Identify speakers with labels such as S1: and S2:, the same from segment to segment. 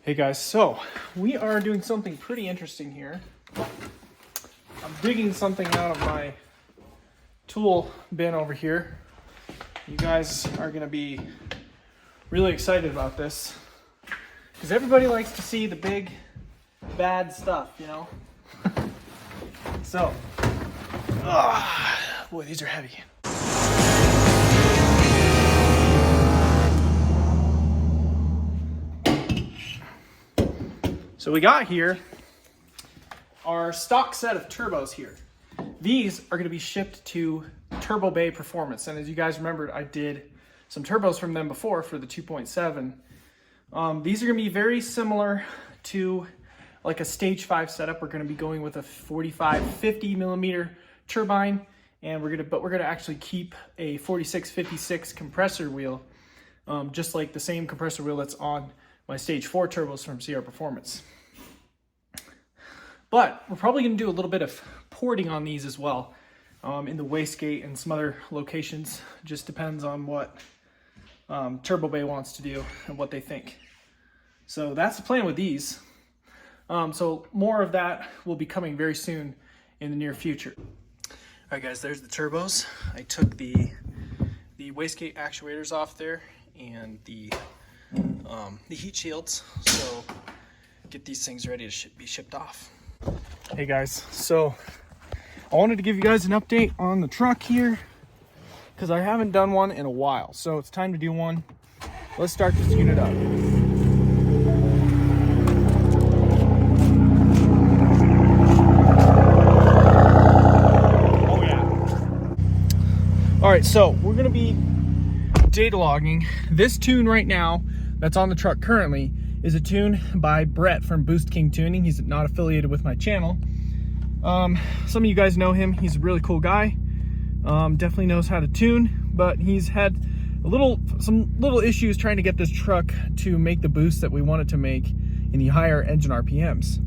S1: Hey guys, so we are doing something pretty interesting here. I'm digging something out of my tool bin over here. You guys are gonna be really excited about this because everybody likes to see the big bad stuff, you know? So, boy, these are heavy. So we got here our stock set of turbos here. These are going to be shipped to Turbo Bay Performance. And as you guys remembered, I did some turbos from them before for the 2.7. These are going to be very similar to like a stage 5 setup. We're going to be going with a 45-50 millimeter turbine, and we're going to actually keep a 46-56 compressor wheel, just like the same compressor wheel that's on my stage 4 turbos from CR Performance. But we're probably going to do a little bit of porting on these as well, in the wastegate and some other locations. Just depends on what Turbo Bay wants to do and what they think. So that's the plan with these. So more of that will be coming very soon in the near future. All right, guys, there's the turbos. I took the wastegate actuators off there and the heat shields, so get these things ready to be shipped off. Hey guys, so I wanted to give you guys an update on the truck here because I haven't done one in a while, so it's time to do one. Let's start this unit up. Oh yeah. All right, so we're gonna be data logging. This tune right now that's on the truck currently is a tune by Brett from Boost King Tuning. He's not affiliated with my channel. Some of you guys know him. He's a really cool guy. Definitely knows how to tune, but he's had some little issues trying to get this truck to make the boost that we want it to make in the higher engine RPMs.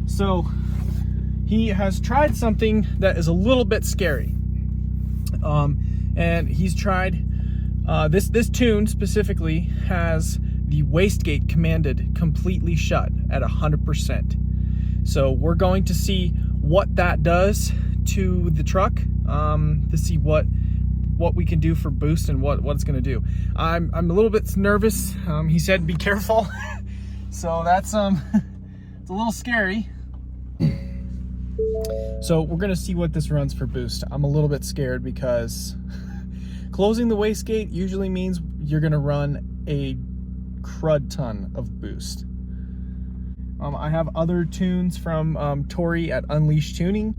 S1: So he has tried something that is a little bit scary. And he's tried this tune specifically has the wastegate commanded completely shut at 100%. So we're going to see what that does to the truck, to see what we can do for boost and what it's going to do. I'm a little bit nervous. He said be careful, so that's it's a little scary. So we're going to see what this runs for boost. I'm a little bit scared because closing the wastegate usually means you're going to run a crud ton of boost. I have other tunes from Tori at Unleashed Tuning.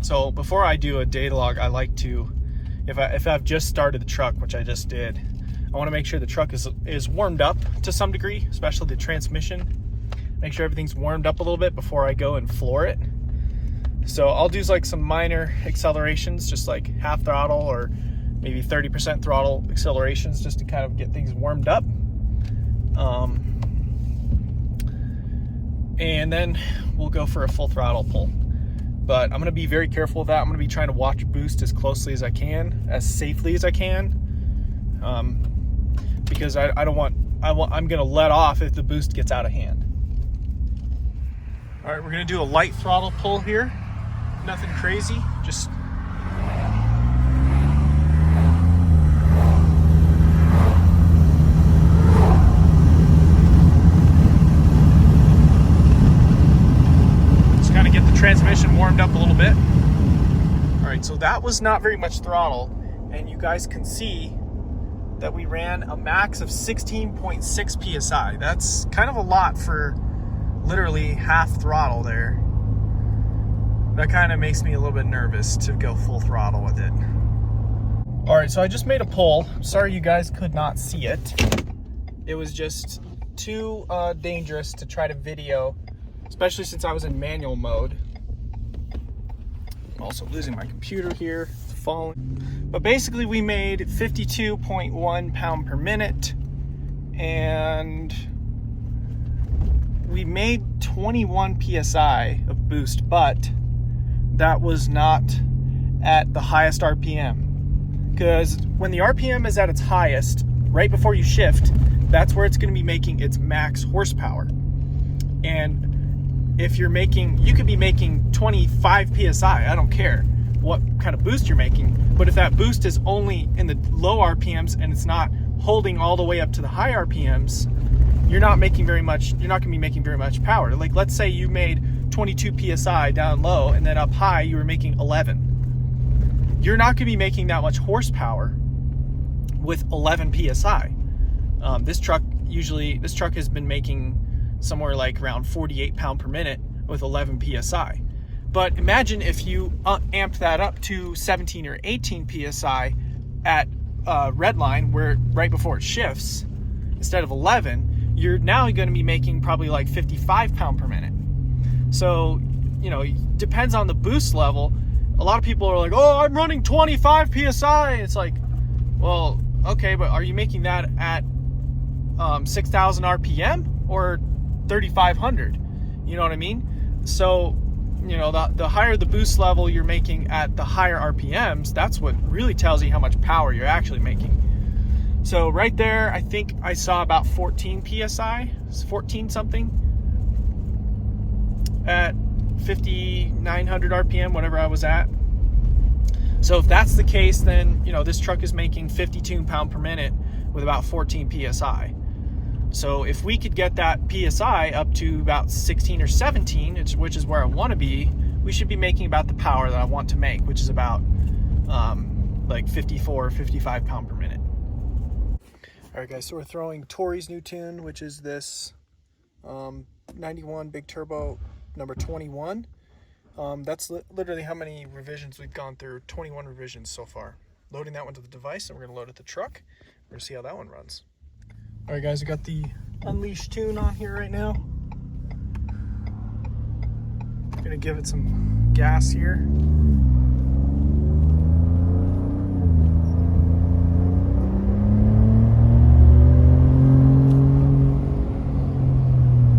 S1: So before I do a data log, I like to, if I've just started the truck, which I just did, I want to make sure the truck is warmed up to some degree, especially the transmission. Make sure everything's warmed up a little bit before I go and floor it. So I'll do like some minor accelerations, just like half throttle or maybe 30% throttle accelerations, just to kind of get things warmed up. And then we'll go for a full throttle pull. But I'm going to be very careful with that. I'm going to be trying to watch boost as closely as I can, as safely as I can, because I'm going to let off if the boost gets out of hand. All right, we're going to do a light throttle pull here. Nothing crazy, just kind of get the transmission warmed up a little bit. All right, so that was not very much throttle, and you guys can see that we ran a max of 16.6 psi. That's kind of a lot for literally half throttle there. That kind of makes me a little bit nervous to go full throttle with it. All right, so I just made a pull. Sorry you guys could not see it. It was just too dangerous to try to video, especially since I was in manual mode. I'm also losing my computer here, it's falling. But basically we made 52.1 pound per minute, and we made 21 PSI of boost, but that was not at the highest RPM. Because when the RPM is at its highest, right before you shift, that's where it's going to be making its max horsepower. And if you're making, you could be making 25 PSI, I don't care what kind of boost you're making, but if that boost is only in the low RPMs and it's not holding all the way up to the high RPMs, you're not making very much, you're not going to be making very much power. Like, let's say you made 22 PSI down low and then up high you were making 11. You're not going to be making that much horsepower with 11 PSI. This truck has been making somewhere like around 48 pound per minute with 11 PSI. But imagine if you amped that up to 17 or 18 PSI at red line, where right before it shifts, instead of 11, you're now going to be making probably like 55 pound per minute. So, you know, it depends on the boost level. A lot of people are like, oh, I'm running 25 PSI. It's like, well, okay, but are you making that at 6,000 RPM or 3,500? You know what I mean? So, you know, the higher the boost level you're making at the higher RPMs, that's what really tells you how much power you're actually making. So right there, I think I saw about 14 PSI, 14 something at 5,900 RPM, whatever I was at. So if that's the case, then, you know, this truck is making 52 pound per minute with about 14 PSI. So if we could get that PSI up to about 16 or 17, which is where I want to be, we should be making about the power that I want to make, which is about like 54, 55 pound per minute. All right, guys, so we're throwing Tori's new tune, which is this 91 big turbo number 21. That's literally how many revisions we've gone through, 21 revisions so far. Loading that one to the device, and we're going to load it to the truck. We're going to see how that one runs. All right, guys, we got the Unleashed tune on here right now. Gonna give it some gas here.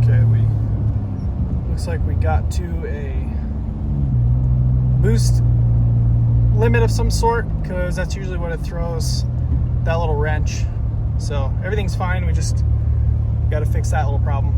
S1: Okay, looks like we got to a boost limit of some sort, because that's usually what it throws, that little wrench. So everything's fine, we just got to fix that little problem.